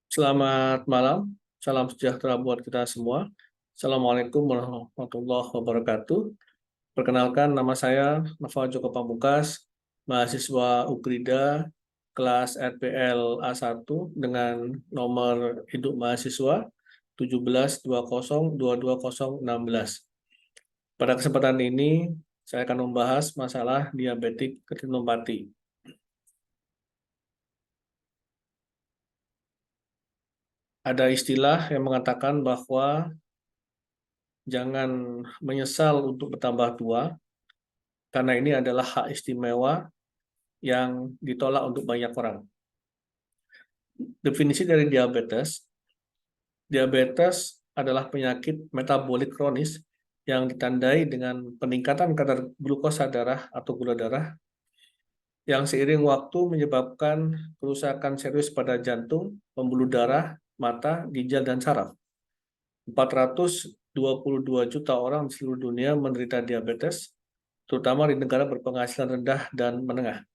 Selamat malam, salam sejahtera buat kita semua. Assalamualaikum warahmatullahi wabarakatuh. Perkenalkan, nama saya Nova Joko Pamungkas, mahasiswa UKRIDA kelas RPL A1 dengan nomor induk mahasiswa 1720222016. Pada kesempatan ini, saya akan membahas masalah diabetik retinopati. Ada istilah yang mengatakan bahwa jangan menyesal untuk bertambah tua, karena ini adalah hak istimewa yang ditolak untuk banyak orang. Definisi dari diabetes adalah penyakit metabolik kronis yang ditandai dengan peningkatan kadar glukosa darah atau gula darah yang seiring waktu menyebabkan kerusakan serius pada jantung, pembuluh darah, mata, ginjal, dan saraf. 422 juta orang di seluruh dunia menderita diabetes, terutama di negara berpenghasilan rendah dan menengah.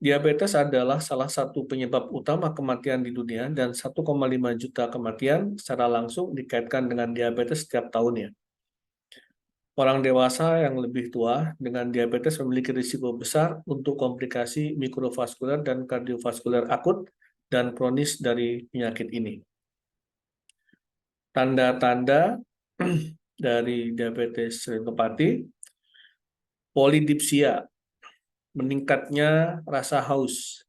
Diabetes adalah salah satu penyebab utama kematian di dunia dan 1,5 juta kematian secara langsung dikaitkan dengan diabetes setiap tahunnya. Orang dewasa yang lebih tua dengan diabetes memiliki risiko besar untuk komplikasi mikrovaskuler dan kardiovaskuler akut dan kronis dari penyakit ini. Tanda-tanda dari diabetes retinopati: polidipsia, meningkatnya rasa haus.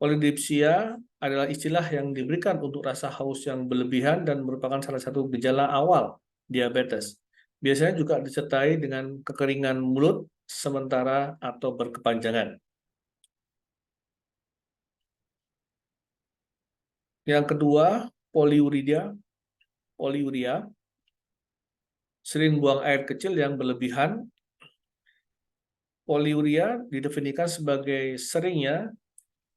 Polidipsia adalah istilah yang diberikan untuk rasa haus yang berlebihan dan merupakan salah satu gejala awal diabetes. Biasanya juga disertai dengan kekeringan mulut sementara atau berkepanjangan. Yang kedua, poliuria, sering buang air kecil yang berlebihan. Poliuria didefinisikan sebagai seringnya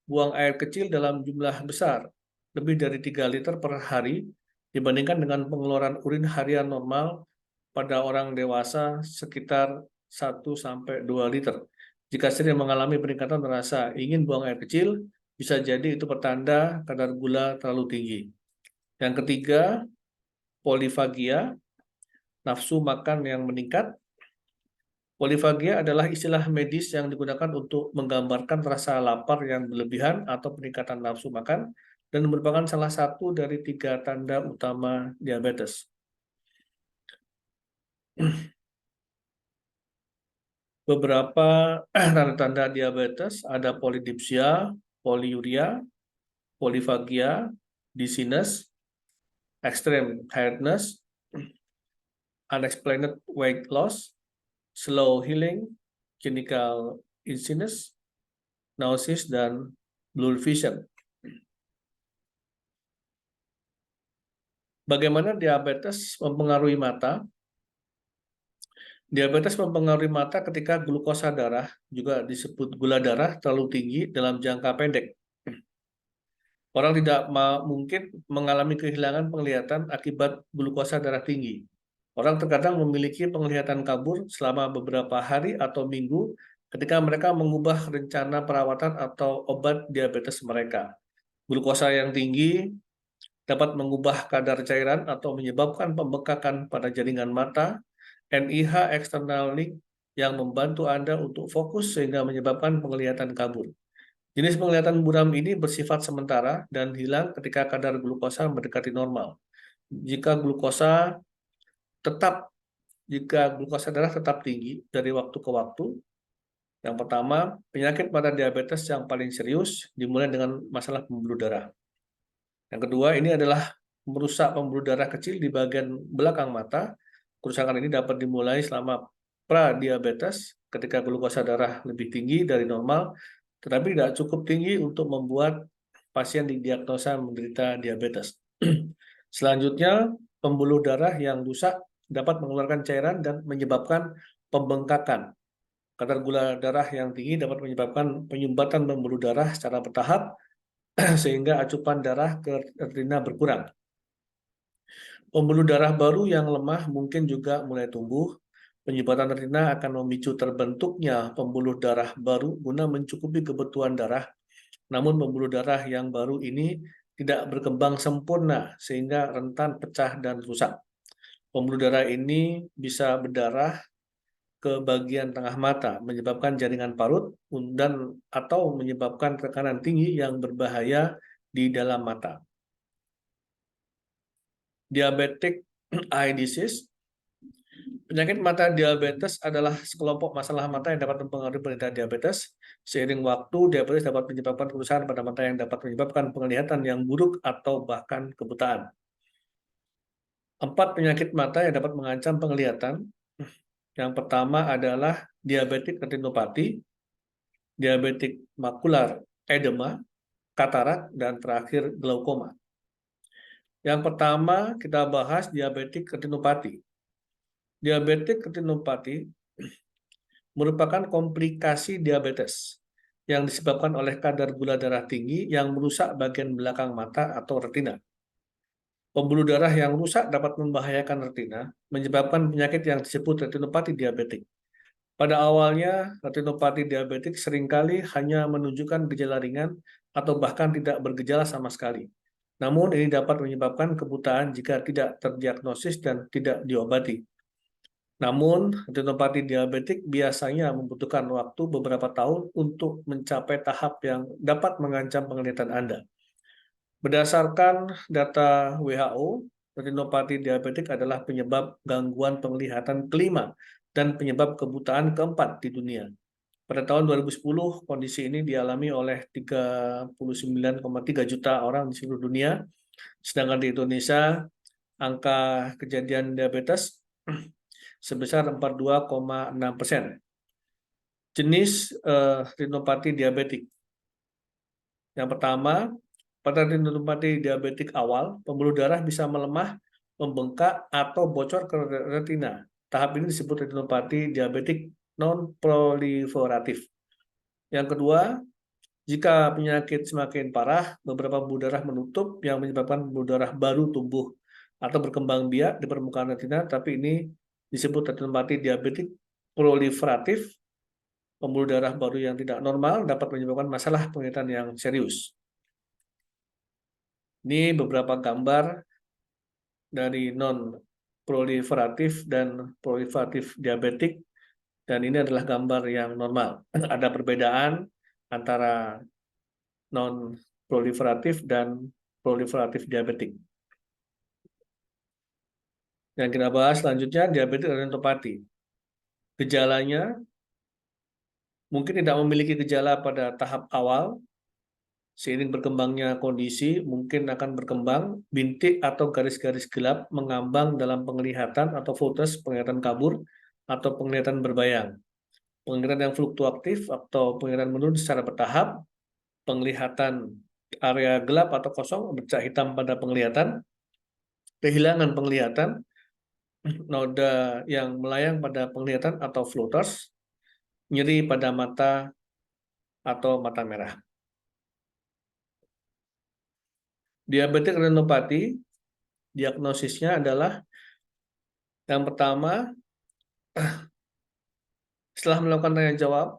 buang air kecil dalam jumlah besar, lebih dari 3 liter per hari, dibandingkan dengan pengeluaran urin harian normal pada orang dewasa sekitar 1-2 liter. Jika sering mengalami peningkatan rasa ingin buang air kecil, bisa jadi itu pertanda kadar gula terlalu tinggi. Yang ketiga, polifagia, nafsu makan yang meningkat. Polifagia adalah istilah medis yang digunakan untuk menggambarkan rasa lapar yang berlebihan atau peningkatan nafsu makan dan merupakan salah satu dari 3 tanda utama diabetes. Beberapa tanda-tanda diabetes ada polidipsia, poliuria, polifagia, dizziness, extreme tiredness, unexplained weight loss, slow healing, clinical illness, nausea, dan blurred vision. Bagaimana diabetes mempengaruhi mata? Diabetes mempengaruhi mata ketika glukosa darah, juga disebut gula darah, terlalu tinggi dalam jangka pendek. Orang tidak mungkin mengalami kehilangan penglihatan akibat glukosa darah tinggi. Orang terkadang memiliki penglihatan kabur selama beberapa hari atau minggu ketika mereka mengubah rencana perawatan atau obat diabetes mereka. Glukosa yang tinggi dapat mengubah kadar cairan atau menyebabkan pembengkakan pada jaringan mata, NIH external link yang membantu Anda untuk fokus sehingga menyebabkan penglihatan kabur. Jenis penglihatan buram ini bersifat sementara dan hilang ketika kadar glukosa mendekati normal. Jika glukosa darah tetap tinggi dari waktu ke waktu, yang pertama, penyakit pada diabetes yang paling serius dimulai dengan masalah pembuluh darah. Yang kedua, ini adalah merusak pembuluh darah kecil di bagian belakang mata. Kerusakan ini dapat dimulai selama pra-diabetes ketika glukosa darah lebih tinggi dari normal, tetapi tidak cukup tinggi untuk membuat pasien didiagnosa menderita diabetes. Selanjutnya, pembuluh darah yang rusak dapat mengeluarkan cairan dan menyebabkan pembengkakan. Kadar gula darah yang tinggi dapat menyebabkan penyumbatan pembuluh darah secara bertahap sehingga acupan darah ke retina berkurang. Pembuluh darah baru yang lemah mungkin juga mulai tumbuh. Penyumbatan retina akan memicu terbentuknya pembuluh darah baru guna mencukupi kebutuhan darah Namun pembuluh darah yang baru ini tidak berkembang sempurna sehingga rentan pecah dan rusak. Pembuluh darah ini bisa berdarah ke bagian tengah mata, menyebabkan jaringan parut dan atau menyebabkan tekanan tinggi yang berbahaya di dalam mata. Diabetic eye disease. Penyakit mata diabetes adalah sekelompok masalah mata yang dapat mempengaruhi penderita diabetes. Seiring waktu, diabetes dapat menyebabkan kerusakan pada mata yang dapat menyebabkan penglihatan yang buruk atau bahkan kebutaan. 4 penyakit mata yang dapat mengancam penglihatan. Yang pertama adalah diabetik retinopati, diabetik makular edema, katarak, dan terakhir glaukoma. Yang pertama kita bahas diabetik retinopati. Diabetik retinopati merupakan komplikasi diabetes yang disebabkan oleh kadar gula darah tinggi yang merusak bagian belakang mata atau retina. Pembuluh darah yang rusak dapat membahayakan retina, menyebabkan penyakit yang disebut retinopati diabetik. Pada awalnya, retinopati diabetik seringkali hanya menunjukkan gejala ringan atau bahkan tidak bergejala sama sekali. Namun ini dapat menyebabkan kebutaan jika tidak terdiagnosis dan tidak diobati. Namun, retinopati diabetik biasanya membutuhkan waktu beberapa tahun untuk mencapai tahap yang dapat mengancam penglihatan Anda. Berdasarkan data WHO, retinopati diabetik adalah penyebab gangguan penglihatan kelima dan penyebab kebutaan keempat di dunia. Pada tahun 2010, kondisi ini dialami oleh 39,3 juta orang di seluruh dunia, sedangkan di Indonesia, angka kejadian diabetes sebesar 42,6%. Jenis retinopati diabetik. Yang pertama, pada retinopati diabetik awal, pembuluh darah bisa melemah, membengkak, atau bocor ke retina. Tahap ini disebut retinopati diabetik non-proliferatif. Yang kedua, jika penyakit semakin parah, beberapa pembuluh darah menutup yang menyebabkan pembuluh darah baru tumbuh atau berkembang biak di permukaan retina, tapi ini disebut retinopati diabetik proliferatif. Pembuluh darah baru yang tidak normal dapat menyebabkan masalah penglihatan yang serius. Ini beberapa gambar dari non-proliferatif dan proliferatif diabetik, dan ini adalah gambar yang normal. Ada perbedaan antara non-proliferatif dan proliferatif diabetik. Yang kita bahas selanjutnya, diabetik retinopati. Gejalanya mungkin tidak memiliki gejala pada tahap awal. Seiring berkembangnya kondisi, mungkin akan berkembang bintik atau garis-garis gelap mengambang dalam penglihatan atau fokus penglihatan kabur atau penglihatan berbayang. Penglihatan yang fluktuatif atau penglihatan menurun secara bertahap, penglihatan area gelap atau kosong, bercak hitam pada penglihatan, kehilangan penglihatan, noda yang melayang pada penglihatan atau floaters, nyeri pada mata atau mata merah. Diabetik retinopati, diagnosisnya adalah yang pertama, setelah melakukan tanya jawab,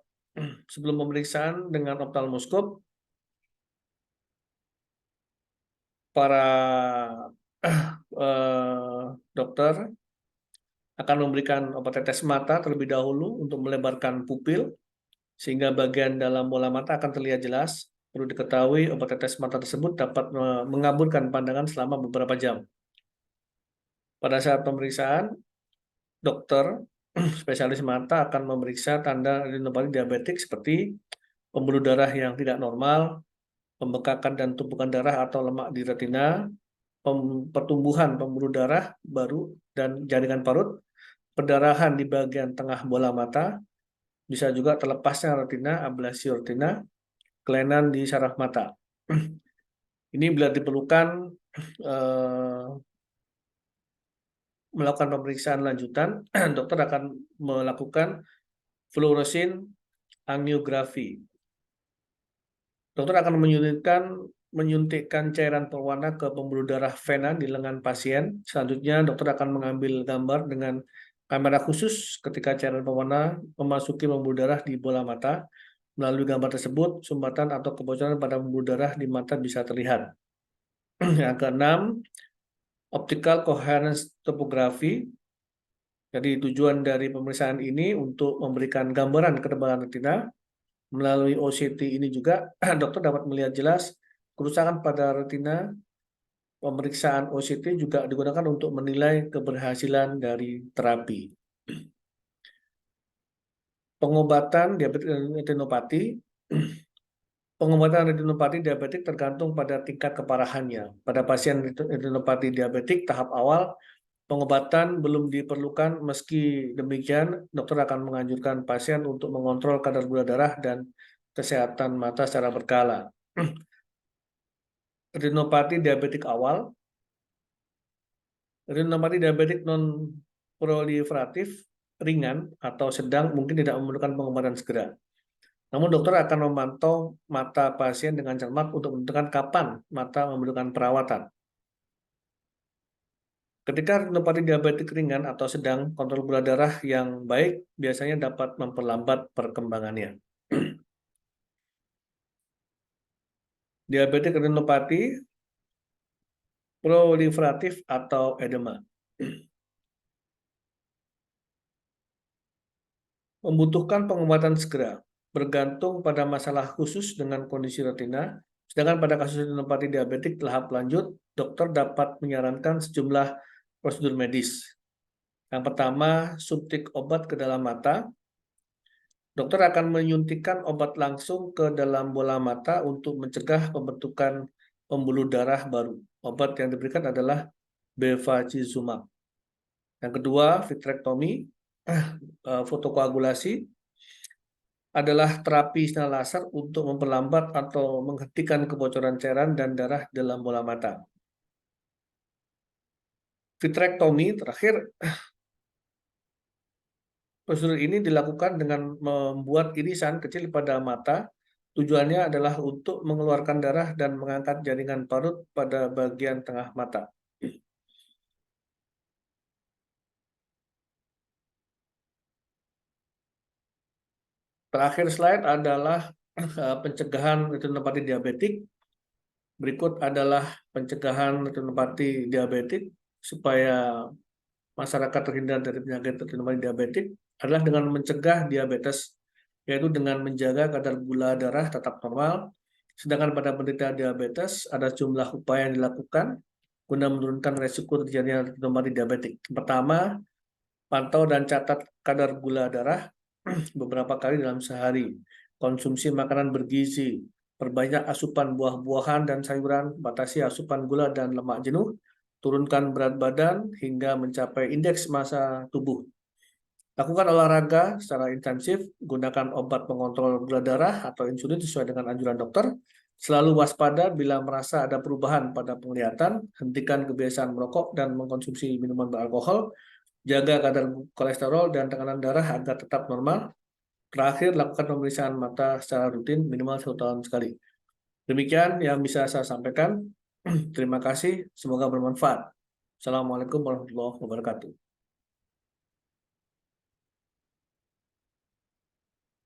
sebelum pemeriksaan dengan oftalmoskop, para dokter akan memberikan obat tetes mata terlebih dahulu untuk melebarkan pupil, sehingga bagian dalam bola mata akan terlihat jelas. Perlu diketahui, obat tetes mata tersebut dapat mengaburkan pandangan selama beberapa jam. Pada saat pemeriksaan, dokter spesialis mata akan memeriksa tanda retinopati diabetik seperti pembuluh darah yang tidak normal, pembekakan dan tumpukan darah atau lemak di retina, pertumbuhan pembuluh darah baru dan jaringan parut, perdarahan di bagian tengah bola mata, bisa juga terlepasnya retina, ablasi retina, kelainan di saraf mata. Ini bila diperlukan melakukan pemeriksaan lanjutan, dokter akan melakukan fluoresin angiografi. Dokter akan menyuntikkan cairan pewarna ke pembuluh darah vena di lengan pasien. Selanjutnya, dokter akan mengambil gambar dengan kamera khusus ketika cairan pewarna memasuki pembuluh darah di bola mata. Melalui gambar tersebut, sumbatan atau kebocoran pada pembuluh darah di mata bisa terlihat. Yang keenam, optical coherence topography. Jadi tujuan dari pemeriksaan ini untuk memberikan gambaran ketebalan retina. Melalui OCT ini juga dokter dapat melihat jelas kerusakan pada retina. Pemeriksaan OCT juga digunakan untuk menilai keberhasilan dari terapi. Pengobatan diabetes retinopati. Pengobatan retinopati diabetik tergantung pada tingkat keparahannya. Pada pasien retinopati diabetik tahap awal, pengobatan belum diperlukan. Meski demikian, dokter akan menganjurkan pasien untuk mengontrol kadar gula darah dan kesehatan mata secara berkala. Retinopati diabetik awal. Retinopati diabetik non-proliferatif ringan atau sedang mungkin tidak memerlukan pengobatan segera. Namun dokter akan memantau mata pasien dengan cermat untuk menentukan kapan mata memerlukan perawatan. Ketika retinopati diabetik ringan atau sedang, kontrol gula darah yang baik biasanya dapat memperlambat perkembangannya. Diabetik retinopati proliferatif atau edema. Membutuhkan pengobatan segera, bergantung pada masalah khusus dengan kondisi retina. Sedangkan pada kasus retinopati diabetik tahap lanjut, dokter dapat menyarankan sejumlah prosedur medis. Yang pertama, suntik obat ke dalam mata. Dokter akan menyuntikkan obat langsung ke dalam bola mata untuk mencegah pembentukan pembuluh darah baru. Obat yang diberikan adalah bevacizumab. Yang kedua, vitrektomi, fotokoagulasi, adalah terapi sinar laser untuk memperlambat atau menghentikan kebocoran cairan dan darah dalam bola mata. Vitrektomi terakhir, prosedur ini dilakukan dengan membuat irisan kecil pada mata. Tujuannya adalah untuk mengeluarkan darah dan mengangkat jaringan parut pada bagian tengah mata. Terakhir slide adalah pencegahan retinopati diabetik. Berikut adalah pencegahan retinopati diabetik supaya masyarakat terhindar dari penyakit retinopati diabetik adalah dengan mencegah diabetes, yaitu dengan menjaga kadar gula darah tetap normal. Sedangkan pada penderita diabetes ada jumlah upaya yang dilakukan guna menurunkan resiko terjadinya retinopati diabetik. Pertama, pantau dan catat kadar gula darah beberapa kali dalam sehari. Konsumsi makanan bergizi, perbanyak asupan buah-buahan dan sayuran, batasi asupan gula dan lemak jenuh, turunkan berat badan hingga mencapai indeks massa tubuh. Lakukan olahraga secara intensif, gunakan obat pengontrol gula darah atau insulin sesuai dengan anjuran dokter. Selalu waspada bila merasa ada perubahan pada penglihatan, hentikan kebiasaan merokok dan mengkonsumsi minuman beralkohol, jaga kadar kolesterol dan tekanan darah agar tetap normal. Terakhir, lakukan pemeriksaan mata secara rutin minimal 1 tahun sekali. Demikian yang bisa saya sampaikan. Terima kasih, semoga bermanfaat. Assalamualaikum warahmatullahi wabarakatuh.